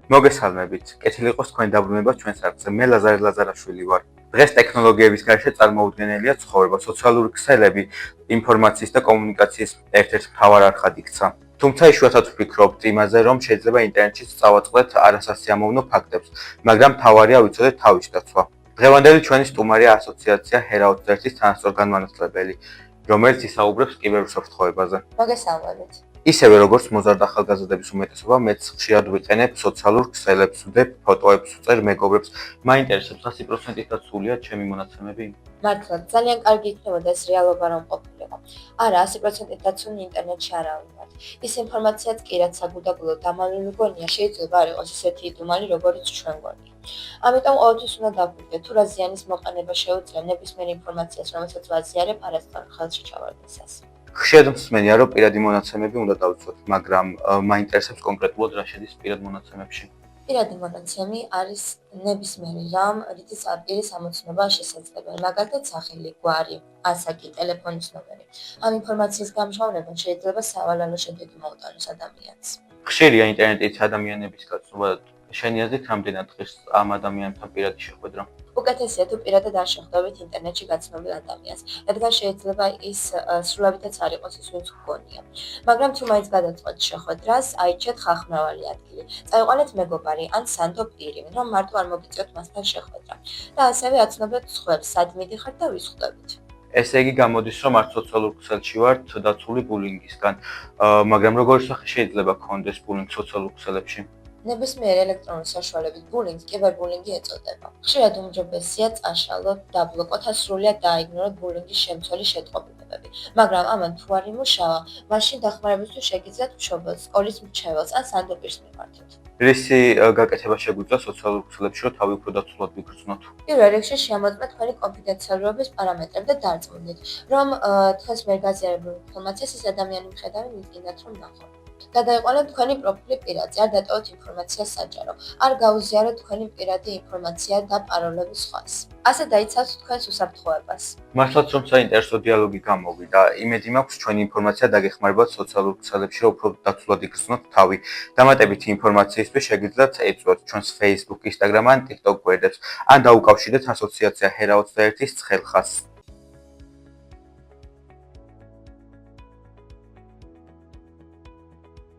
მოგესალმებით. კეთილი იყოს თქვენი დაბრუნება ჩვენ სახლზე. მე ლაზარე ლაზარაშვილი ვარ. დღეს ტექნოლოგიების გარშე წარმოუდგენელია ცხოვრება. სოციალური ქსელები ინფორმაციის და კომუნიკაციის ერთ-ერთ მთავარ არხად იქცა. თუმცა იშვიათად ვფიქრობთ იმაზე, რომ შეიძლება ინტერნეტში წავაწყდეთ არასასიამოვნო ფაქტებს, მაგრამ მთავარია ვიცოდეთ თავის დაცვა. დღევანდელი ჩვენი სტუმარია ასოციაცია HERA-21-ის თანასწორგანმანათლებელი, რომელიც ისაუბრებს კიბერუსაფრთხოებაზე. მოგესალმებით. ისევე როგორც მოზარდ ახალგაზრდების უმეტესობა, მეც ხშირად ვიყენებ სოციალურ ქსელებს, ვდებ ფოტოებს, ვწერ მეგობრებს. მაინტერესებს 100%-ით დაცულია ჩემი მონაცემები? მართლა ძალიან კარგი იქნებოდა ეს რეალობა რომ ყოფილიყო. არა, 100%-ით დაცული ინტერნეტში არ ავიღოთ. ის ინფორმაციაც კი რაც საგულდაგულო დამალული გონია, შეიძლება არ იყოს ისეთი იდუმალი, როგორიც ჩვენ გონია. ამიტომ ყოველთვის უნდა დავგვიგდეთ, თუ რა ზიანის მოყენება შეუძლია ნებისმიერ ინფორმაციას, რომელსაც ვაზიარებ, არასდროს ხელში ჩავარდნისას. ხშირად მსმენია, რომ პირადი მონაცემები უნდა დავიცვათ, მაგრამ მაინტერესებს კონკრეტულად რა შედის პირად მონაცემებში. პირადი მონაცემი არის ნებისმიერი რამ, რითიც პირის ამოცნობა შესაძლებელი, მაგალითად სახელი, გვარი, ასაკი, ტელეფონის ნომერი. ამ ინფორმაციის გამჟღავნებამ შეიძლება სავალალო შედეგი მოუტანოს ადამიანს. ხშირია ინტერნეტით ადამიანების გაცნობა. შენი აზრით, რამდენად დღეს ამ ადამიანთან პირადი შეხვედრა? უკეთესია თუ პირადად არ შეხვდებით ინტერნეტში გაცნობილ ადამიანს, რადგან შეიძლება ის სრულიადაც არ იყოს ის, ვინც გგონია. მაგრამ თუ მაინც გადაწყვეტ შეხვედრას, აიჩეთ ხახმრავალი ადგილი. წაიყვანეთ მეგობარი ან სანდო პირი, რომ მარტო არ მოგიწევთ მასთან შეხვედრა. და ასევე აცნობეთ სხვებს, სად მიდიხართ და ვის ხვდებით. ესე იგი გამოდის, რომ არც სოციალურ ქსელში ვართ დაცული ბულინგისგან, მაგრამ როგორი სახე შეიძლება გქონდეს ბულინგ სოციალურ ქსელებში? ნებისმიერი ელექტრონული საშუალებით ბულინგს კიბერბულინგი ეწოდება. ხშირად უმჯობესია წაშალოთ, დაბლოკოთ, სრულად დაიგნოროთ ბულინგის შემცველი შეტყობინებები. მაგრამ ამან თუ არ იმუშავა, მაშინ დახმარებისთვის შეგიძლიათ მშობელს, სკოლის მრჩეველს ან სანდო პირს მივართოთ. რისი გაკეთება შეგვიძლია სოციალურ ქსელებში, რომ თავი უფრო დაცულად ვიგრძნოთ? პირველ რიგში შემოწმეთ თქვენი კონფიდენციალურობის პარამეტრები და დარწმუნდით, რომ თქვენს მიერ გაზიარებულ ინფორმაციას ის ადამიანი მიხედავენ მიგინდათ რომ ნახოთ. გადაიყვანოთ თქვენი პროფილი პირადზე, არ დატოვოთ ინფორმაცია საჯარო, არ გაუზიაროთ თქვენი პირადი ინფორმაცია და პაროლები სხვას. ასე დაიცავთ თქვენს უსაფრთხოებას. მართლაც რომ საინტერესო დიალოგი გამოვიდა, იმედი მაქვს ჩვენი ინფორმაცია დაგეხმარებათ სოციალურ ქსელებში, რომ უფრო დაცულად იგრძნოთ თავი. დამატებითი ინფორმაციისთვის შეგიძლიათ ეწვიოთ ჩვენს Facebook, Instagram ან TikTok გვერდებს, ან დაუკავშირდეთ ასოციაცია HERA-21-ის ცხელხას.